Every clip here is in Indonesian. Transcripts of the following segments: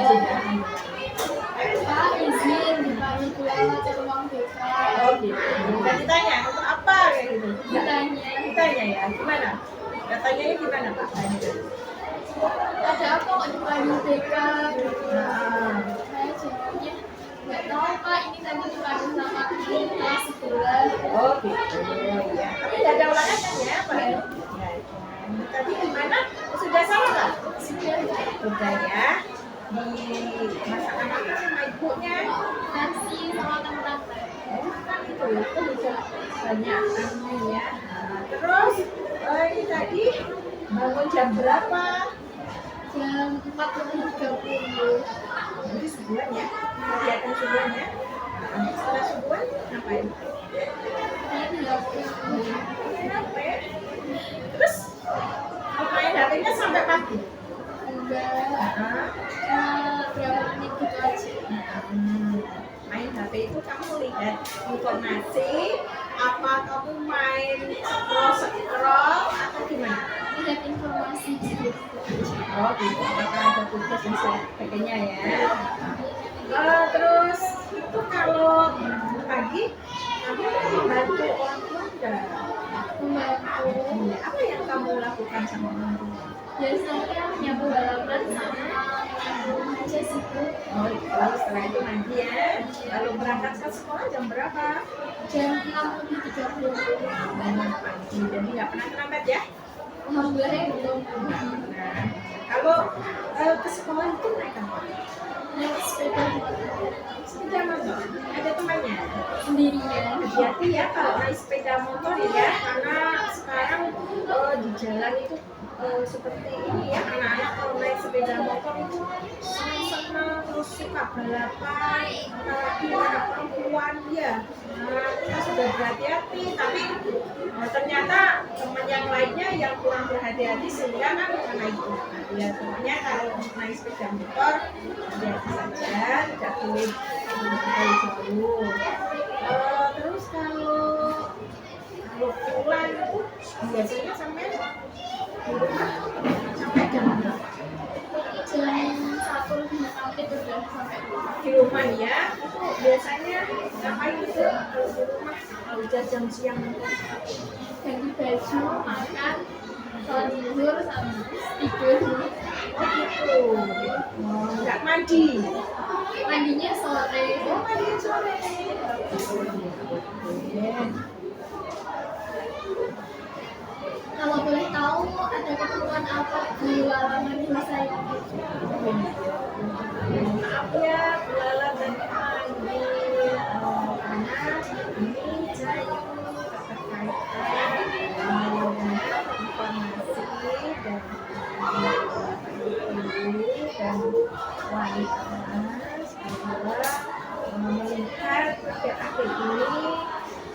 izinnya? Pak, izin dipanggil keluar ke ruang BK. Oh gitu. Dan ditanya untuk apa kayak gitu? Ditanya ya, gimana? Katanya gimana Pak? Ada apa kok dipanggil BK? Nah, Saya jawabnya nggak tahu Pak, ini tadi dipanggil sama kelas sebelah. oh gitu. Ya. Tapi nggak ada ulangannya Pak? Ya. Tadi gimana? Sudah salah Pak? Sudah ya. Masakan apa sama ibunya? Nasi sama kentang. Kan itu bisa banyak ya. Terus ini tadi bangun jam berapa? Jam 4:30. Jadi subuhan ya, kegiatan subuhan ya. Setelah subuhan ngapain? Main HP. Terus main HP-nya sampai pagi? Enggak, berapa menit gitu aja. Main HP itu kamu lihat informasi apa kamu main scroll atau gimana? Lihat informasi gitu. Oh gitu, apakah ada tugas dan sebagainya ya. Terus itu kalau pagi kamu membantu orang tua enggak? Membantu. Apa yang kamu lakukan sama orang tua? Biasanya nyapu halaman sama aja sih Bu. Oh itu setelah itu mandi ya. Lalu berangkat ke sekolah jam berapa? Jam 6:30. Pagi, jadi nggak pernah terlambat ya? Alhamdulillah belum. Nah, kalau ke sekolah itu naik apa? Naik sepeda Sepeda motor. Ada temannya? sendirian. Hati-hati ya kalau naik sepeda motor ya, karena sekarang di jalan itu seperti ini ya, anak-anak kalau naik sepeda motor itu senang-senang terus suka balapan, apalagi anak perempuan ya. Nah, kita sudah berhati-hati, tapi ternyata teman yang lainnya yang kurang berhati-hati sehingga kan karena itu. Ya pokoknya kalau naik sepeda motor hati-hati saja, tidak boleh jauh-jauh. Terus kalau pulang itu biasanya sampai di rumah sampai jam berapa? Jam 1:05 udah sampai rumah. Di rumah ya, itu biasanya ngapain itu kalau di rumah kalau udah jam siang? Ganti baju, makan, sholat zuhur, sama tidur. Oh gitu. Nggak mandi? Mandinya sore. Oh mandi sore. Kalau boleh tahu ada keperluan apa di halaman rumah saya? Maaf ya, Lala tadi panggil karena ini saya terkait informasi dan wanita bahwa melihat akhir-akhir ini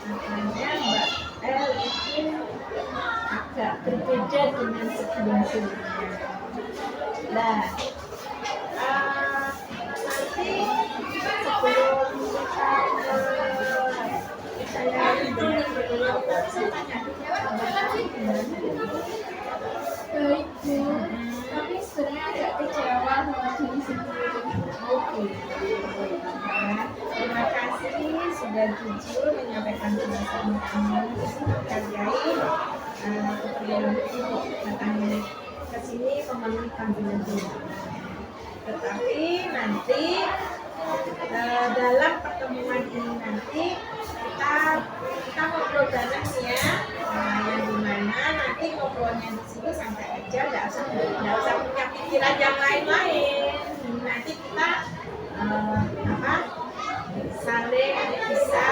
makanya Mbak El itu agak berbeda dengan sebelum-sebelumnya. Nah, nanti sebelum saya itu saya tanya Baik Bu, tapi sebenarnya agak kecewa sama diri sendiri. Oke, terima kasih sudah jujur menyampaikan perasaan kamu terkait keperluan untuk datang ke sini memenuhi panggilan Tuhan. Tetapi nanti dalam pertemuan ini nanti kita ngobrol bareng ya, yang dimana nanti ngobrolnya di sini sampai aja nggak usah punya pikiran yang lain-lain. Nanti kita saling bisa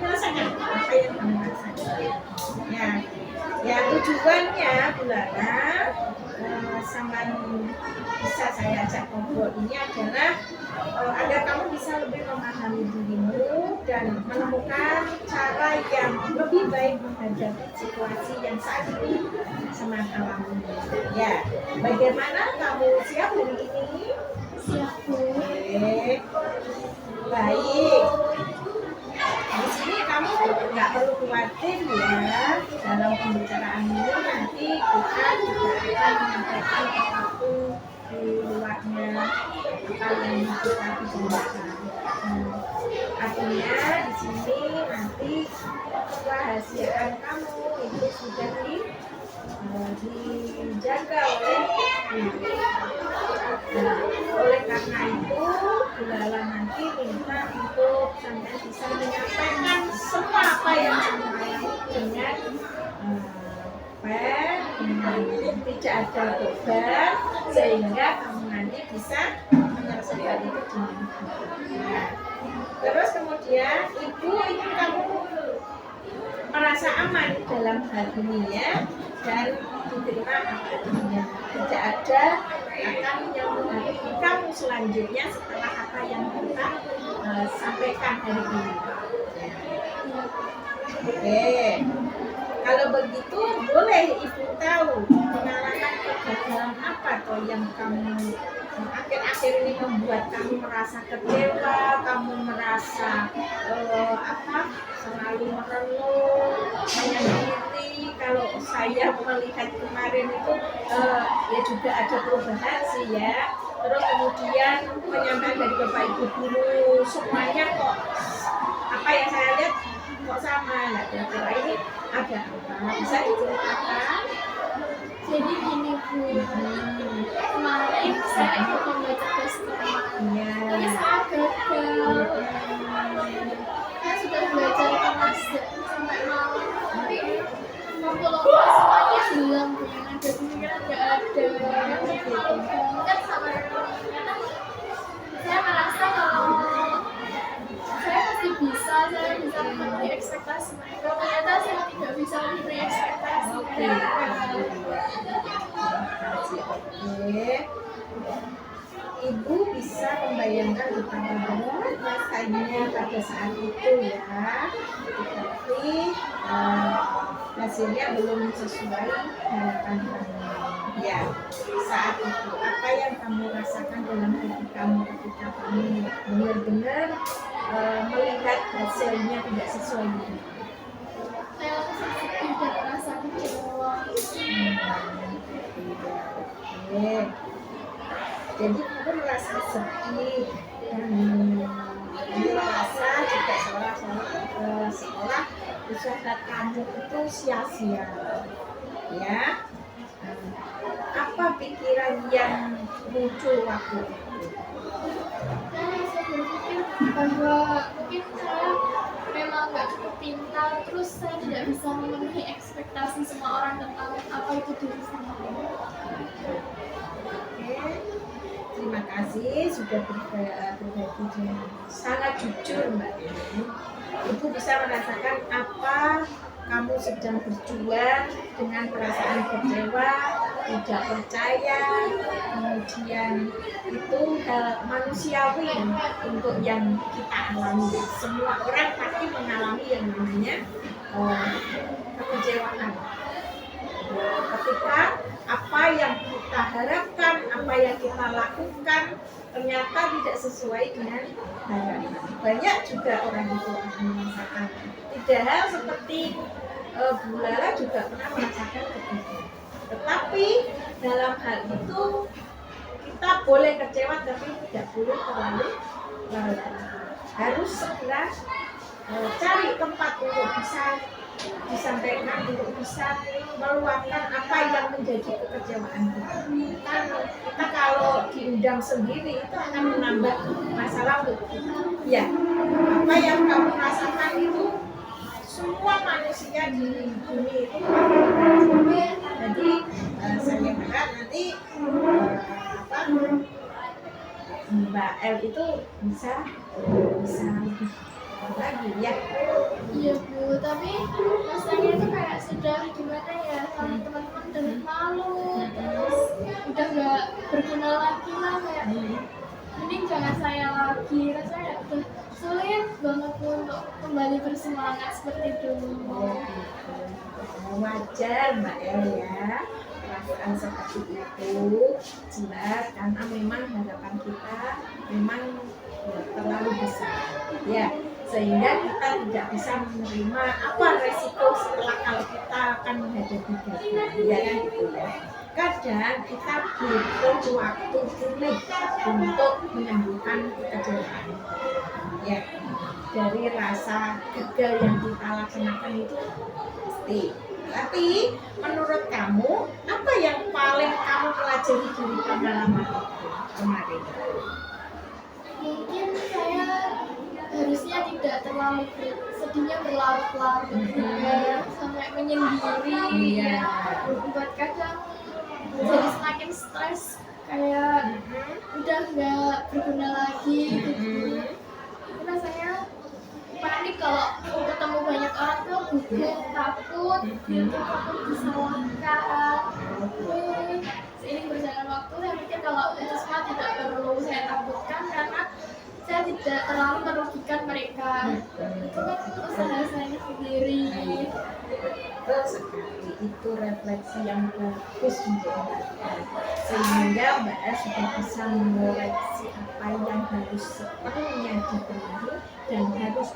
merasakan apa yang kamu rasakan. Ya tujuannya Bulara sama bisa saya ajak ngobrol ini adalah agar kamu bisa lebih memahami dirimu dan menemukan cara yang lebih baik menghadapi situasi yang saat ini sedang alami. Ya, bagaimana kamu siap hari ini? Siap Bu. Baik. Di sini kamu nggak perlu khawatir ya, dalam pembicaraan ini nanti kita juga akan menyampaikan sesuatu di luar apa yang kita bicarakan. Artinya di sini nanti kerahasiaan kamu itu sudah dijaga oleh ibu. Nah, oleh karena itu Gulala nanti minta untuk sampai bisa menyampaikan semua apa yang kamu alami dengan tidak ada beban, sehingga kamu nanti bisa menyelesaikan itu dengan baik. Terus kemudian ibu ingin kamu merasa aman dalam hal ini ya, dan diterima apa adanya. Tidak ada akan yang menghadapi kamu selanjutnya setelah apa yang kita sampaikan hari ini. Oke, kalau begitu boleh ibu tahu pengalaman kegagalan apa toh yang kamu akhir-akhir ini membuat kamu merasa kecewa, kamu merasa selalu merenung, menyendiri. Kalau saya melihat kemarin itu ya juga ada perubahan sih ya. Terus kemudian penyampaian dari Bapak Ibu guru semuanya kok apa yang saya lihat kok sama. Nah, kira-kira ini ada apa? Bisa diceritakan? Jadi gini Bu, kemarin saya ikut membaca tes Iya. tapi saya gagal. Saya sudah belajar kelas sampai malam, tapi waktu lomba semuanya hilang Bu, yang ada di pikiran nggak ada. Saya malu banget sama karena saya merasa kalau saya pasti bisa, saya bisa memenuhi ekspektasi mereka. Ternyata saya tidak bisa memenuhi ekspektasi. Oke. Oke. Ibu bisa membayangkan betapa berat rasanya pada saat itu ya, tetapi hasilnya belum sesuai harapan kamu. Ya, saat itu apa yang kamu rasakan dalam hati kamu ketika kamu benar-benar melihat hasilnya tidak sesuai dengan Saya rasa sedih dan merasa kecewa. Oke. Jadi kamu merasa sedih dan merasa juga seolah usaha kamu itu sia-sia. Ya. Apa pikiran yang muncul waktu itu? Saya berpikir bahwa mungkin saya memang nggak cukup pintar, terus saya tidak bisa memenuhi ekspektasi semua orang tentang apa itu diri saya. Oke. Terima kasih sudah berbagi dengan sangat jujur Mbak Eni. Ibu bisa merasakan apa kamu sedang berjuang dengan perasaan kecewa, tidak percaya, kemudian itu hal manusiawi untuk yang kita alami. Semua orang pasti mengalami yang namanya kekecewaan. Ketika apa yang kita harapkan, apa yang kita lakukan ternyata tidak sesuai dengan harapan. Banyak juga orang itu akan merasakan. Tidak hal seperti Bu Lala juga pernah merasakan kegagalan. Tetapi dalam hal itu kita boleh kecewa, tapi tidak boleh terlalu larut. Harus segera cari tempat untuk bisa disampaikan, untuk bisa meluapkan apa yang menjadi kekecewaan kita. Kita kalau diundang sendiri itu akan menambah masalah untuk kita. Ya, apa yang kamu rasakan itu semua manusia di bumi itu jadi saya harap nanti Mbak El itu bisa lebih lagi ya. Iya Bu, tapi rasanya itu kayak sudah gimana ya, sama teman-teman udah malu, terus udah nggak berguna lagi lah, kayak mending jangan saya lagi. Rasanya udah sulit banget Bu untuk kembali bersemangat seperti dulu. Wajar Mbak El ya, perasaan seperti itu jelas karena memang harapan kita memang terlalu besar ya, sehingga kita tidak bisa menerima apa resiko setelah kalau kita akan menghadapi gagal ya kan gitu ya. kadang kita butuh waktu pulih untuk menyembuhkan kecelakaan. Ya, dari rasa gagal yang kita laksanakan itu pasti. Tapi menurut kamu, apa yang paling kamu pelajari dari pengalaman itu kemarin? Mungkin saya harusnya tidak terlalu sedihnya berlarut-larut ya, sampai menyendiri Iya. ya, buat kadang jadi semakin stres, kayak udah nggak berguna lagi gitu. Karena saya panik kalau ketemu banyak orang tuh, gugup, takut disalahkan. Seiring berjalan waktu saya pikir kalau itu semua tidak perlu saya takutkan, karena saya tidak terlalu merugikan mereka. Itu kan usaha saya sendiri. Betul sekali, itu refleksi yang bagus menjadi sehingga Mbak El sudah bisa mengoreksi apa yang harus sepenuhnya dibenahi dan harus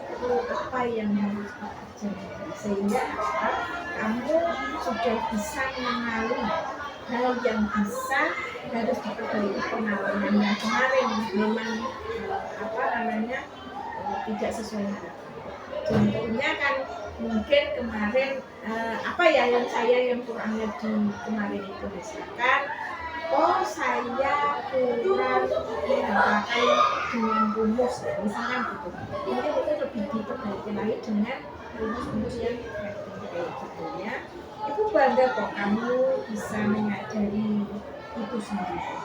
apa yang harus dikerjakan, sehingga apa, kamu sudah bisa mengenali hal yang bisa harus diperbaiki. Pengalaman yang kemarin memang tidak sesuai harapan. Contohnya kan mungkin kemarin apa ya yang saya yang kurang di kemarin itu, misalkan saya kurang mengatakan dengan rumus, misalkan gitu, mungkin itu lebih diperbaiki lagi dengan rumus-rumus yang kayak gitu ya. Itu bangga kok kamu bisa menyadari itu sendiri.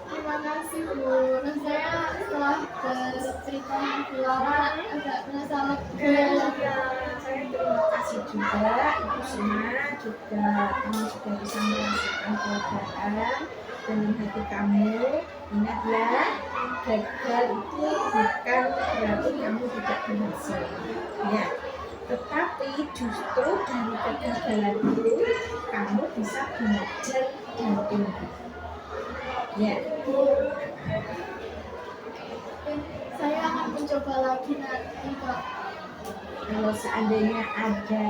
Terima kasih Bu. Nah, saya setelah bercerita keluar agak merasa lega. Saya terima kasih juga Ibu Sina, juga kamu sudah bisa merasakan keadaan dalam hati kamu. Ingat ya, gagal itu bukan berarti kamu tidak berhasil. Ya, tetapi justru dari kegagalan itu kamu bisa belajar dan tumbuh. Ya. Saya akan mencoba lagi nanti Kak. Kalau seandainya ada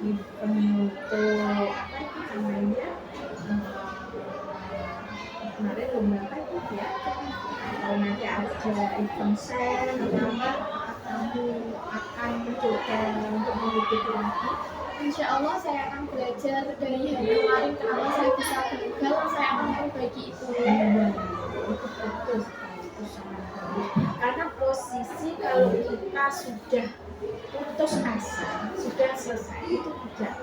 event untuk apa itu namanya, kemarin lomba apa itu ya, kalau nanti ada event sen atau apa, kamu akan mencoba untuk mengikuti lagi? Insya Allah saya akan belajar dari hari kemarin, kenapa saya bisa gagal, saya akan memperbaiki itu. Itu betul sekali, itu sangat bagus. Karena posisi kalau kita sudah putus asa, sudah selesai, itu tidak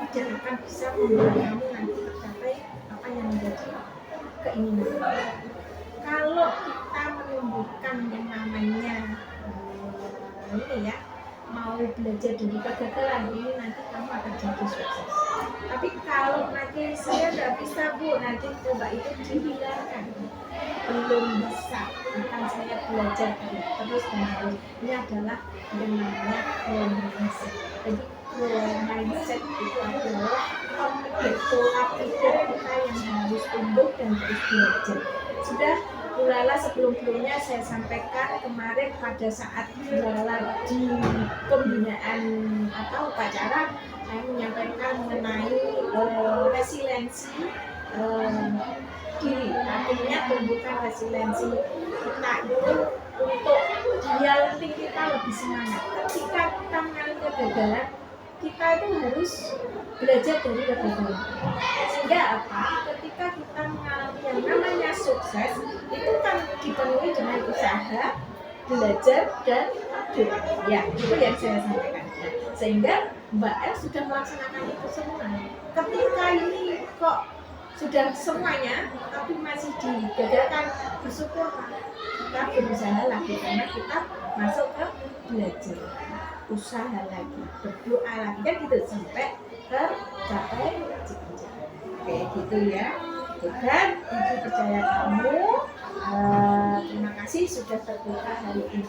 tidak akan bisa membuat kamu nanti tercapai apa yang menjadi keinginan. Kalau kita menumbuhkan yang namanya ini ya, mau belajar dari kegagalan ini, nanti kamu akan jadi sukses. Tapi kalau nanti saya nggak bisa Bu, nanti coba itu dihilangkan, belum bisa, akan saya belajar terus dan terus. Ini adalah yang namanya mindset. Jadi mindset itu adalah pola pikir kita yang harus tumbuh dan terus belajar. Sudah Bulala sebelum-sebelumnya saya sampaikan kemarin pada saat Bulala di pembinaan atau upacara, saya menyampaikan mengenai resiliensi diri, artinya tumbuhkan resiliensi kita itu untuk dialog kita lebih semangat. Ketika kita mengalami kegagalan, kita itu harus belajar dari kegagalan. Sehingga apa? Ketika kita mengalami yang namanya sukses, itu kan dipenuhi dengan usaha, belajar dan doa. Ya, itu yang saya sampaikan. Sehingga Mbak El sudah melaksanakan itu semua. Ketika ini kok sudah semuanya, tapi masih digagalkan, bersyukur kita berusaha lagi, karena kita masuk ke belajar, usaha lagi, berdoa lagi, kan gitu sampai tercapai cita-cita. Kayak gitu ya. Dan Ibu percaya kamu. Terima kasih sudah terbuka hari ini.